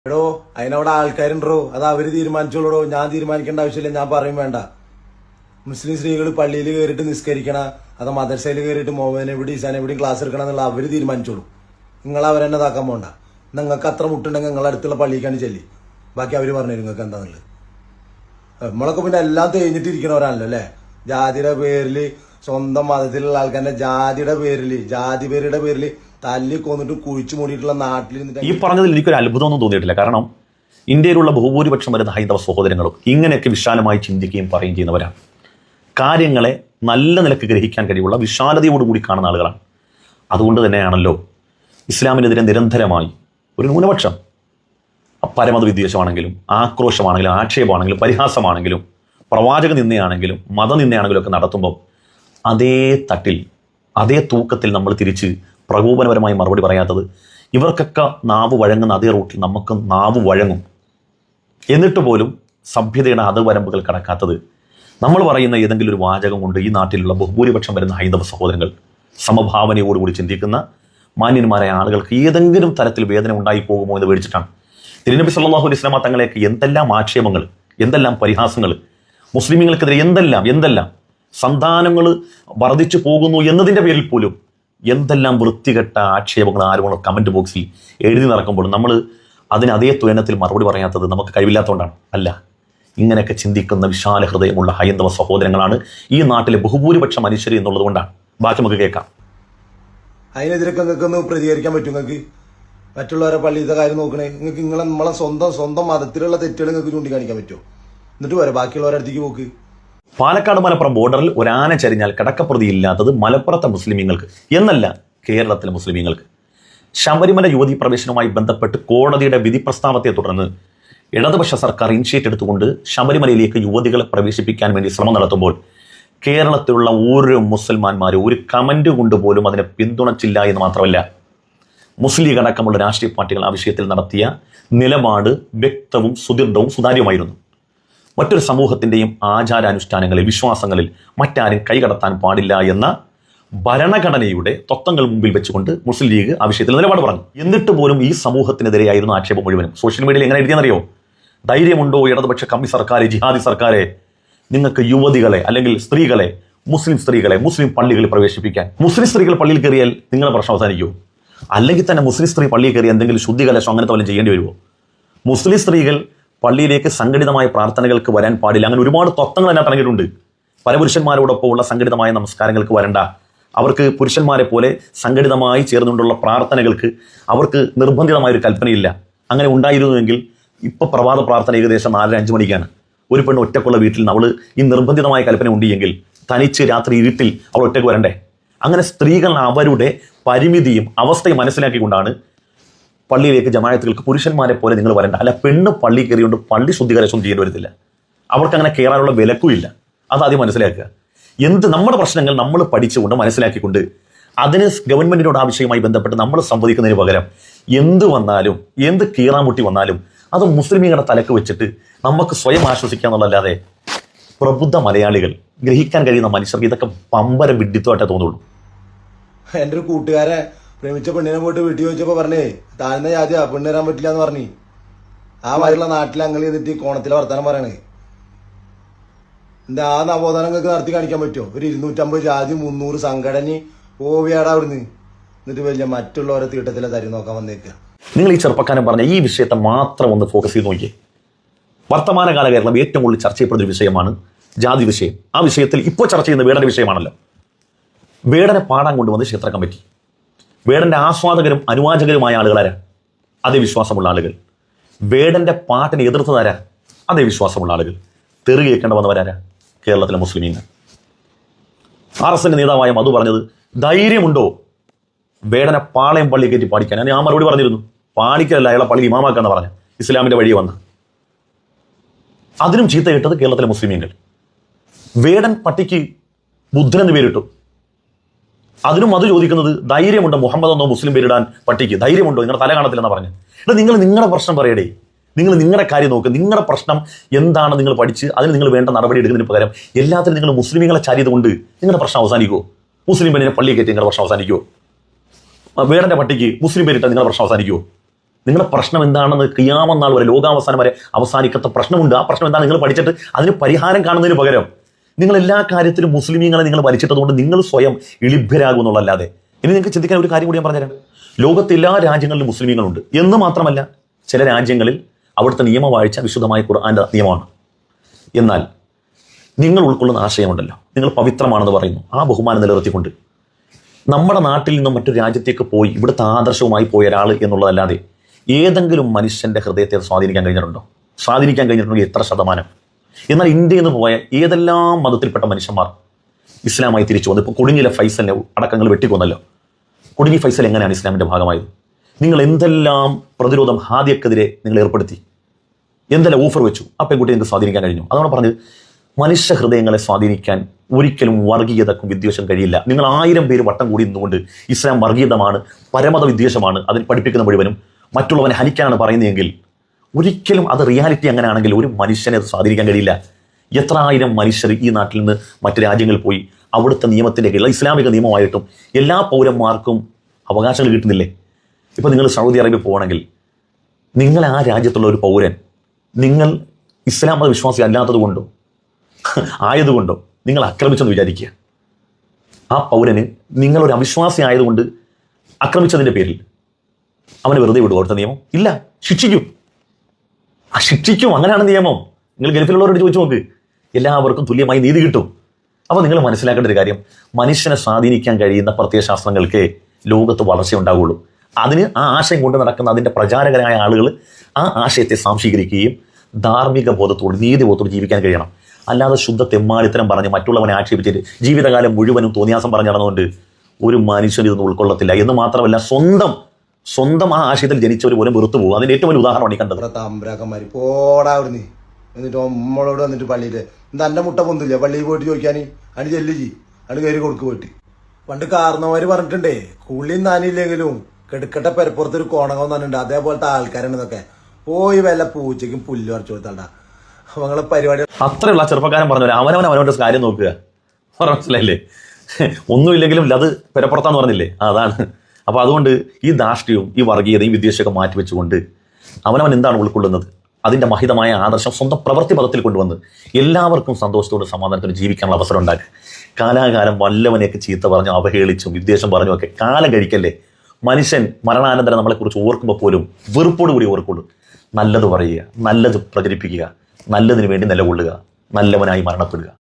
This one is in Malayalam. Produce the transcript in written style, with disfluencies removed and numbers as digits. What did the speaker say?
എടോ അതിനവിടെ ആൾക്കാരുണ്ടോ അത് അവര് തീരുമാനിച്ചോളൂ. ഞാൻ തീരുമാനിക്കേണ്ട ആവശ്യമില്ല. ഞാൻ പറയും വേണ്ട. മുസ്ലിം സ്ത്രീകൾ പള്ളിയിൽ കയറിയിട്ട് നിസ്കരിക്കണ അത് മദർസയിൽ കയറിയിട്ട് മോഹൻ എവിടെ ഈസാൻ എവിടെയും ക്ലാസ് എടുക്കണം എന്നുള്ള അവര് തീരുമാനിച്ചോളൂ. നിങ്ങൾ അവരെന്നെ ഇതാക്കാൻ പോണ്ട. നിങ്ങൾക്ക് അത്ര മുട്ടുണ്ടെങ്കിൽ നിങ്ങളുടെ അടുത്തുള്ള പള്ളിക്കാണ് ചെല്ലി. ബാക്കി അവര് പറഞ്ഞു നിങ്ങൾക്ക് എന്താന്നുള്ളത്. നമ്മളൊക്കെ പിന്നെ എല്ലാം തേഞ്ഞിട്ടിരിക്കണവരാണല്ലോ അല്ലെ. ജാതിയുടെ പേരില് സ്വന്തം മതത്തിലുള്ള ആൾക്കാരുടെ ജാതി പേരുടെ പേരില് തല്ലി കൊന്നിട്ട് കുഴിച്ചു മൂടിയിട്ടുള്ള നാട്ടിൽ ഈ പറഞ്ഞതിൽ എനിക്കൊരു അത്ഭുതമൊന്നും തോന്നിയിട്ടില്ല. കാരണം ഇന്ത്യയിലുള്ള ബഹുഭൂരിപക്ഷം വരുന്ന ഹൈന്ദവ സഹോദരങ്ങളും ഇങ്ങനെയൊക്കെ വിശാലമായി ചിന്തിക്കുകയും പറയുകയും ചെയ്യുന്നവരാണ്. കാര്യങ്ങളെ നല്ല നിലക്ക് ഗ്രഹിക്കാൻ കഴിവുള്ള വിശാലതയോടുകൂടി കാണുന്ന ആളുകളാണ്. അതുകൊണ്ട് തന്നെയാണല്ലോ ഇസ്ലാമിനെതിരെ നിരന്തരമായി ഒരു ന്യൂനപക്ഷം പരമത വിദ്വേഷമാണെങ്കിലും ആക്രോശമാണെങ്കിലും ആക്ഷേപമാണെങ്കിലും പരിഹാസമാണെങ്കിലും പ്രവാചക നിന്ദയാണെങ്കിലും മതനിന്ദയാണെങ്കിലും ഒക്കെ നടത്തുമ്പോൾ അതേ തട്ടിൽ അതേ തൂക്കത്തിൽ നമ്മൾ തിരിച്ച് പ്രകോപനപരമായി മറുപടി പറയാത്തത് ഇവർക്കൊക്കെ നാവ് വഴങ്ങുന്ന അതേ റൂട്ടിൽ നമുക്ക് നാവ് വഴങ്ങും. എന്നിട്ട് പോലും സഭ്യതയുടെ അതിർവരമ്പുകൾ കടക്കാത്തത് നമ്മൾ പറയുന്ന ഏതെങ്കിലും ഒരു വാചകം കൊണ്ട് ഈ നാട്ടിലുള്ള ബഹുഭൂരിപക്ഷം വരുന്ന ഹൈന്ദവ സഹോദരങ്ങൾ സമഭാവനയോടുകൂടി ചിന്തിക്കുന്ന മാന്യന്മാരായ ആളുകൾക്ക് ഏതെങ്കിലും തരത്തിൽ വേദന ഉണ്ടായി പോകുമോ എന്ന് പേടിച്ചിട്ടാണ്. തിരുനബി സല്ലല്ലാഹു അലൈഹി വസല്ലം തങ്ങളെയൊക്കെ എന്തെല്ലാം ആക്ഷേപങ്ങൾ, എന്തെല്ലാം പരിഹാസങ്ങൾ, മുസ്ലിമീങ്ങൾക്കെതിരെ എന്തെല്ലാം സന്താനങ്ങൾ വർദ്ധിച്ചു പോകുന്നു എന്നതിൻ്റെ പേരിൽ പോലും എന്തെല്ലാം വൃത്തികെട്ട ആക്ഷേപങ്ങൾ ആരോപണം കമൻറ്റ് ബോക്സിൽ എഴുതി നടക്കുമ്പോൾ നമ്മൾ അതിന് അതേ തുയനത്തിൽ മറുപടി പറയാത്തത് നമുക്ക് കഴിവില്ലാത്തതുകൊണ്ടാണ്. അല്ല, ഇങ്ങനെയൊക്കെ ചിന്തിക്കുന്ന വിശാല ഹൃദയമുള്ള ഹൈന്ദവ സഹോദരങ്ങളാണ് ഈ നാട്ടിലെ ബഹുഭൂരിപക്ഷ മനുഷ്യർ എന്നുള്ളത് കൊണ്ടാണ്. ബാക്കി നമുക്ക് കേൾക്കാം. അതിനെതിരൊക്കെ നിങ്ങൾക്ക് ഒന്ന് പ്രതികരിക്കാൻ പറ്റും. നിങ്ങൾക്ക് മറ്റുള്ളവരെ പള്ളിയിലത്തെ കാര്യം നോക്കണേ. നിങ്ങൾക്ക് നമ്മളെ സ്വന്തം മതത്തിലുള്ള തെറ്റുകൾ നിങ്ങൾക്ക് ചൂണ്ടിക്കാണിക്കാൻ പറ്റുമോ? എന്നിട്ട് വരെ ബാക്കിയുള്ളവരുടെ അടുത്തേക്ക് പോക്ക്. പാലക്കാട് മലപ്പുറം ബോർഡറിൽ ഒരാന ചരിഞ്ഞാൽ കടക്കപ്രതി ഇല്ലാത്തത് മലപ്പുറത്തെ മുസ്ലിമീങ്ങൾക്ക് എന്നല്ല, കേരളത്തിലെ മുസ്ലിമീങ്ങൾക്ക്. ശബരിമല യുവതീ പ്രവേശനവുമായി ബന്ധപ്പെട്ട് കോടതിയുടെ വിധി പ്രസ്താവത്തെ തുടർന്ന് ഇടതുപക്ഷ സർക്കാർ ഇനിഷ്യേറ്റ് എടുത്തുകൊണ്ട് ശബരിമലയിലേക്ക് യുവതികളെ പ്രവേശിപ്പിക്കാൻ വേണ്ടി ശ്രമം നടത്തുമ്പോൾ കേരളത്തിലുള്ള ഓരോ മുസൽമാന്മാരും ഒരു കമന്റ് കൊണ്ടുപോലും അതിനെ പിന്തുണച്ചില്ല എന്ന് മാത്രമല്ല, മുസ്ലിം ലീഗ് അടക്കമുള്ള രാഷ്ട്രീയ പാർട്ടികൾ ആ വിഷയത്തിൽ നടത്തിയ നിലപാട് വ്യക്തവും സുദീർഘവും സുതാര്യമായിരുന്നു. മറ്റൊരു സമൂഹത്തിൻ്റെയും ആചാരാനുഷ്ഠാനങ്ങളിൽ വിശ്വാസങ്ങളിൽ മറ്റാരും കൈകടത്താൻ പാടില്ല എന്ന ഭരണഘടനയുടെ തത്വങ്ങൾ മുമ്പിൽ വെച്ചുകൊണ്ട് മുസ്ലിം ലീഗ് ആ വിഷയത്തിൽ നിലപാട് പറഞ്ഞു. എന്നിട്ട് പോലും ഈ സമൂഹത്തിനെതിരെയായിരുന്നു ആക്ഷേപം മുഴുവനും. സോഷ്യൽ മീഡിയയിൽ എങ്ങനെ എഴുതിയെന്നറിയോ? ധൈര്യമുണ്ടോ ഇടതുപക്ഷ കമ്മി സർക്കാരെ, ജിഹാദി സർക്കാരെ, നിങ്ങൾക്ക് യുവതികളെ അല്ലെങ്കിൽ സ്ത്രീകളെ, മുസ്ലിം പള്ളികളിൽ പ്രവേശിപ്പിക്കാൻ? മുസ്ലിം സ്ത്രീകൾ പള്ളിയിൽ കയറിയാൽ നിങ്ങളുടെ പ്രശ്നം അവസാനിക്കുമോ? അല്ലെങ്കിൽ തന്നെ മുസ്ലിം സ്ത്രീ പള്ളിയിൽ കയറി എന്തെങ്കിലും ശുദ്ധികലശം അങ്ങനത്തെ വല്ലതും ചെയ്യേണ്ടി വരുമോ? മുസ്ലിം സ്ത്രീകൾ പള്ളിയിലേക്ക് സംഘടിതമായ പ്രാർത്ഥനകൾക്ക് വരാൻ പാടില്ല. അങ്ങനെ ഒരുപാട് തത്വങ്ങൾ അതിനകത്ത് ഇറങ്ങിയിട്ടുണ്ട്. പരപുരുഷന്മാരോടൊപ്പമുള്ള സംഘടിതമായ നമസ്കാരങ്ങൾക്ക് വരണ്ട, അവർക്ക് പുരുഷന്മാരെ പോലെ സംഘടിതമായി ചേർന്നുകൊണ്ടുള്ള പ്രാർത്ഥനകൾക്ക് അവർക്ക് നിർബന്ധിതമായൊരു കൽപ്പനയില്ല. അങ്ങനെ ഉണ്ടായിരുന്നുവെങ്കിൽ ഇപ്പോൾ പ്രഭാത പ്രാർത്ഥന ഏകദേശം 4-5 മണിക്കാണ്. ഒരു പെണ്ണ് ഒറ്റക്കുള്ള വീട്ടിൽ നിന്ന് അവൾ ഈ നിർബന്ധിതമായ കൽപ്പന ഉണ്ടെങ്കിൽ തനിച്ച് രാത്രി ഇരുട്ടിൽ അവൾ ഒറ്റയ്ക്ക് വരണ്ടേ? അങ്ങനെ സ്ത്രീകൾ അവരുടെ പരിമിതിയും അവസ്ഥയും മനസ്സിലാക്കിക്കൊണ്ടാണ് പള്ളിയിലേക്ക് ജമാഅത്തുകൾക്ക് പുരുഷന്മാരെ പോലെ നിങ്ങൾ വരണ്ട. അല്ല, പെണ്ണ് പള്ളി കയറിയുകൊണ്ട് പള്ളി ശുദ്ധീകരണം ചെയ്യേണ്ടി വരത്തില്ല. അവർക്ക് അങ്ങനെ കയറാനുള്ള വിലക്കുമില്ല. അതാദ്യം മനസ്സിലാക്കുക. നമ്മുടെ പ്രശ്നങ്ങൾ നമ്മൾ പഠിച്ചുകൊണ്ട് മനസ്സിലാക്കിക്കൊണ്ട് അതിന് ഗവൺമെന്റിനോട് ആവശ്യമായി ബന്ധപ്പെട്ട് നമ്മൾ സംവദിക്കുന്നതിന് പകരം എന്ത് വന്നാലും എന്ത് കീറാമുട്ടി വന്നാലും അത് മുസ്ലിമീങ്ങളുടെ തലക്ക് വെച്ചിട്ട് നമുക്ക് സ്വയം ആശ്വസിക്കാന്നുള്ളതല്ലാതെ പ്രബുദ്ധ മലയാളികൾ, ഗ്രഹിക്കാൻ കഴിയുന്ന മനുഷ്യർക്ക് ഇതൊക്കെ പമ്പര വിഡിത്തമായിട്ടേ തോന്നുള്ളൂ. എൻ്റെ ഒരു കൂട്ടുകാരെ പ്രേമിച്ച പെണ്ണിനെ പോയിട്ട് വീട്ടിൽ ചോദിച്ചപ്പോൾ പറഞ്ഞേ താഴ്ന്ന ജാതിയാ പെണ്ണ് തരാൻ പറ്റില്ല എന്ന് പറഞ്ഞു. ആ വരെയുള്ള നാട്ടിൽ അങ്ങൾ ചെയ്തിട്ട് കോണത്തിലെ വർത്താനം പറയണേ. എന്താ ആ നവോത്ഥാനം നിങ്ങൾക്ക് നടത്തി കാണിക്കാൻ പറ്റുമോ? ഒരു 250 ജാതി 300 സംഘടന ഓവിയാടാ അവിടുന്ന്. എന്നിട്ട് വലിയ മറ്റുള്ളവരെ തീട്ടത്തിലെ തരി നോക്കാൻ വന്നേക്കുക. നിങ്ങൾ ഈ ചെറുപ്പക്കാരൻ പറഞ്ഞ ഈ വിഷയത്തെ മാത്രം ഒന്ന് ഫോക്കസ് ചെയ്ത് നോക്കിയേ. വർത്തമാനകാല കേരളം ഏറ്റവും കൂടുതൽ ചർച്ച ചെയ്യപ്പെടുന്ന ഒരു വിഷയമാണ് ജാതി വിഷയം. ആ വിഷയത്തിൽ ഇപ്പോൾ ചർച്ച ചെയ്യുന്ന വേടന്റെ വിഷയമാണല്ലോ. വേടനെ പാടാൻ കൊണ്ടുവന്ന് ക്ഷേത്ര കമ്മിറ്റി. വേടന്റെ ആസ്വാദകരും അനുവാചകരുമായ ആളുകളാരാ? അതേ വിശ്വാസമുള്ള ആളുകൾ. വേടന്റെ പാട്ടിനെ എതിർത്തതാരാ? അതേ വിശ്വാസമുള്ള ആളുകൾ. തെറി കേൾക്കേണ്ട വന്നവരാരാ? കേരളത്തിലെ മുസ്ലിമീങ്ങൾ. RSN നേതാവായ മധു പറഞ്ഞത്, ധൈര്യമുണ്ടോ വേടനെ പാളയം പള്ളി കയറ്റി പാടിക്കാൻ? ഞാൻ മറുപടി പറഞ്ഞിരുന്നു, പാടിക്കലല്ല, അയാളെ പള്ളി ഇമാമാക്കാന്ന് പറഞ്ഞ ഇസ്ലാമിന്റെ വഴി വന്ന. അതിനും ചീത്ത കേട്ടത് കേരളത്തിലെ മുസ്ലിമീങ്ങൾ. വേടൻ പട്ടിക്ക് ബുദ്ധനെന്ന് പേരിട്ടു. അതിനും അത് ചോദിക്കുന്നത്, ധൈര്യമുണ്ടോ മുഹമ്മദ് എന്നോ മുസ്ലിം പേരിടാൻ പട്ടിക്ക്? ധൈര്യമുണ്ടോ? നിങ്ങളുടെ തല കാണത്തില്ലെന്ന് പറഞ്ഞു. നിങ്ങൾ നിങ്ങളുടെ പ്രശ്നം പറയടേ. നിങ്ങൾ നിങ്ങളുടെ കാര്യം നോക്ക്. നിങ്ങളുടെ പ്രശ്നം എന്താണ് നിങ്ങൾ പഠിച്ച് അതിന് നിങ്ങൾ വേണ്ട നടപടി എടുക്കുന്നതിന് പകരം എല്ലാത്തിനും നിങ്ങൾ മുസ്ലിമീങ്ങളെ ചാരിയത് കൊണ്ട് നിങ്ങളുടെ പ്രശ്നം അവസാനിക്കുമോ? മുസ്ലിം പെണ്ണിനെ പള്ളിയെ കയറ്റി നിങ്ങളുടെ പ്രശ്നം അവസാനിക്കുമോ? വേടന്റെ പട്ടിക്ക് മുസ്ലിം പേരിട്ടാൽ നിങ്ങളുടെ പ്രശ്നം അവസാനിക്കുമോ? നിങ്ങളുടെ പ്രശ്നം എന്താണെന്ന് ഖിയാമത്ത് നാൾ വരെ, ലോകാവസാനം വരെ അവസാനിക്കാത്ത പ്രശ്നമുണ്ട്. ആ പ്രശ്നം എന്താണ് നിങ്ങൾ പഠിച്ചിട്ട് അതിന് പരിഹാരം കാണുന്നതിന് പകരം നിങ്ങൾ എല്ലാ കാര്യത്തിലും മുസ്ലിമീങ്ങളെ നിങ്ങൾ വലിച്ചിട്ടതുകൊണ്ട് നിങ്ങൾ സ്വയം ഇളിഭ്യരാകും എന്നുള്ളതല്ലാതെ. ഇനി നിങ്ങൾക്ക് ചിന്തിക്കാൻ ഒരു കാര്യം കൂടി ഞാൻ പറഞ്ഞുതരാം. ലോകത്തെ എല്ലാ രാജ്യങ്ങളിലും മുസ്ലിമീങ്ങളുണ്ട് എന്ന് മാത്രമല്ല, ചില രാജ്യങ്ങളിൽ അവിടുത്തെ നിയമവാഴ്ച വിശുദ്ധമായ ഖുർആന്റെ നിയമമാണ്. എന്നാൽ നിങ്ങൾ ഉൾക്കൊള്ളുന്ന ആശയമുണ്ടല്ലോ, നിങ്ങൾ പവിത്രമാണെന്ന് പറയുന്നു, ആ ബഹുമാനം നിലനിർത്തിക്കൊണ്ട് നമ്മുടെ നാട്ടിൽ നിന്നും മറ്റൊരു രാജ്യത്തേക്ക് പോയി ഇവിടുത്തെ ആദർശവുമായി പോയ ഒരാൾ എന്നുള്ളതല്ലാതെ ഏതെങ്കിലും മനുഷ്യന്റെ ഹൃദയത്തെ സ്വാധീനിക്കാൻ കഴിഞ്ഞിട്ടുണ്ടോ? സ്വാധീനിക്കാൻ കഴിഞ്ഞിട്ടുണ്ടെങ്കിൽ എത്ര ശതമാനം? എന്നാൽ ഇന്ത്യയിൽ നിന്ന് പോയ ഏതെല്ലാം മതത്തിൽപ്പെട്ട മനുഷ്യന്മാർ ഇസ്ലാമായി തിരിച്ചു വന്നു. ഇപ്പോൾ കൊടിഞ്ഞിലെ ഫൈസലിനെ അടക്കങ്ങൾ വെട്ടിക്കൊന്നല്ലോ. കൊടിഞ്ഞി ഫൈസൽ എങ്ങനെയാണ് ഇസ്ലാമിന്റെ ഭാഗമായത്? നിങ്ങൾ എന്തെല്ലാം പ്രതിരോധം ഹാദിയക്കെതിരെ നിങ്ങൾ ഏർപ്പെടുത്തി, എന്തെല്ലാം ഓഫർ വെച്ചു, ആ പെൺകുട്ടി നിങ്ങൾക്ക് സ്വാധീനിക്കാൻ കഴിഞ്ഞു. അതാണ് പറഞ്ഞത്, മനുഷ്യ ഹൃദയങ്ങളെ സ്വാധീനിക്കാൻ ഒരിക്കലും വർഗീയതക്കും വിദ്വേഷം കഴിയില്ല. നിങ്ങൾ 1000 പേര് വട്ടം കൂടി നിന്നുകൊണ്ട് ഇസ്ലാം വർഗീയതമാണ്, പരമത വിദ്വേഷമാണ്, അതിൽ പഠിപ്പിക്കുന്ന മുഴുവനും മറ്റുള്ളവനെ ഹനിക്കാനാണ് പറയുന്നതെങ്കിൽ ഒരിക്കലും അത് റിയാലിറ്റി അങ്ങനെയാണെങ്കിൽ ഒരു മനുഷ്യനെ അത് സ്വാധീനിക്കാൻ കഴിയില്ല. എത്ര ആയിരം മനുഷ്യർ ഈ നാട്ടിൽ നിന്ന് മറ്റു രാജ്യങ്ങളിൽ പോയി അവിടുത്തെ നിയമത്തിൻ്റെ കീഴിൽ, ഇസ്ലാമിക നിയമമായിട്ടും എല്ലാ പൗരന്മാർക്കും അവകാശങ്ങൾ കിട്ടുന്നില്ലേ? ഇപ്പം നിങ്ങൾ സൗദി അറേബ്യ പോകണമെങ്കിൽ നിങ്ങൾ ആ രാജ്യത്തുള്ള ഒരു പൗരൻ, നിങ്ങൾ ഇസ്ലാം മത വിശ്വാസി അല്ലാത്തത് കൊണ്ടോ ആയതുകൊണ്ടോ നിങ്ങൾ ആക്രമിച്ചെന്ന് വിചാരിക്കുക. ആ പൗരന് നിങ്ങളൊരു അവിശ്വാസി ആയതുകൊണ്ട് ആക്രമിച്ചതിൻ്റെ പേരിൽ അവനെ വെറുതെ വിടുമോ അവിടുത്തെ നിയമം? ഇല്ല, ശിക്ഷിക്കും. ശിക്ഷിക്കും, അങ്ങനെയാണ് നിയമം. നിങ്ങൾ ഗൾഫിലുള്ളവരോട് ചോദിച്ചു നോക്ക്, എല്ലാവർക്കും തുല്യമായി നീതി കിട്ടും. അപ്പോൾ നിങ്ങൾ മനസ്സിലാക്കേണ്ട ഒരു കാര്യം, മനുഷ്യനെ സ്വാധീനിക്കാൻ കഴിയുന്ന പ്രത്യയശാസ്ത്രങ്ങൾക്ക് ലോകത്ത് വളർച്ചയുണ്ടാവുള്ളൂ. അതിന് ആ ആശയം കൊണ്ട് നടക്കുന്ന അതിൻ്റെ പ്രചാരകരായ ആളുകൾ ആ ആശയത്തെ സ്വാംശീകരിക്കുകയും ധാർമ്മിക ബോധത്തോട്, നീതിബോധത്തോട് ജീവിക്കാൻ കഴിയണം. അല്ലാതെ ശുദ്ധ തെമ്മാടിത്തരം പറഞ്ഞ് മറ്റുള്ളവനെ ആക്ഷേപിച്ചിട്ട് ജീവിതകാലം മുഴുവനും തോന്നിയാസം പറഞ്ഞു നടന്നുകൊണ്ട് ഒരു മനുഷ്യൻ ഇതൊന്നും ഉൾക്കൊള്ളത്തില്ല. എന്ന് മാത്രമല്ല, സ്വന്തം ആ ആശയത്തിൽ ജനിച്ചവർ പോലും വെറുത്തു പോകും. അതിൻ്റെ ഏറ്റവും വലിയ ഉദാഹരണമാണ് ഈ കണ്ടത്. തമ്പ്രാക്കന്മാര് പോടാ അവിടുന്ന്, എന്നിട്ട് നമ്മളോട് വന്നിട്ട് പള്ളിയില് എന്താ എൻ്റെ മുട്ട പൊന്തില്ല, പള്ളിയിൽ പോയിട്ട് ചോദിക്കാൻ അടി ചെല്ലുചി അടി കയറി കൊടുക്ക് പോയിട്ട്. പണ്ട് കാരണവന്മാര് പറഞ്ഞിട്ടുണ്ടേ, കുള്ളിയും നാനില്ലെങ്കിലും കെടുക്കട്ടെ പെരപ്പുറത്തൊരു കോണകം പറഞ്ഞിട്ടുണ്ട്. അതേപോലത്തെ ആൾക്കാരാണെന്നൊക്കെ പോയി വല്ല പൂച്ചയ്ക്കും പുല്ല് പറിച്ചു കൊടുത്താണ്ടാ അവങ്ങളെ പരിപാടി. അത്രയുള്ള ചെറുപ്പക്കാരൻ പറഞ്ഞു, അവനവൻ്റെ കാര്യം നോക്കുക. മനസ്സിലായില്ലേ? ഒന്നുമില്ലെങ്കിലും അത് പെരപ്പുറത്താന്ന് പറഞ്ഞില്ലേ, അതാണ്. അപ്പോൾ അതുകൊണ്ട് ഈ ധാർഷ്ട്യവും ഈ വർഗീയതയും വിദ്വേഷമൊക്കെ മാറ്റിവെച്ചുകൊണ്ട് അവനവൻ എന്താണ് ഉൾക്കൊള്ളുന്നത്, അതിൻ്റെ മഹിതമായ ആദർശം സ്വന്തം പ്രവൃത്തി പദത്തിൽ കൊണ്ടുവന്ന് എല്ലാവർക്കും സന്തോഷത്തോടെ സമാധാനത്തോടെ ജീവിക്കാനുള്ള അവസരം ഉണ്ടാക്കുക. കാലാകാലം വല്ലവനെയൊക്കെ ചീത്ത പറഞ്ഞു അവഹേളിച്ചും വിദ്വേഷം പറഞ്ഞും ഒക്കെ കാലം കഴിക്കല്ലേ. മനുഷ്യൻ മരണാനന്തരം നമ്മളെക്കുറിച്ച് ഓർക്കുമ്പോൾ പോലും വെറുപ്പോടുകൂടി ഓർക്കുള്ളൂ. നല്ലത് പറയുക, നല്ലത് പ്രചരിപ്പിക്കുക, നല്ലതിന് വേണ്ടി നിലകൊള്ളുക, നല്ലവനായി മരണപ്പെടുക.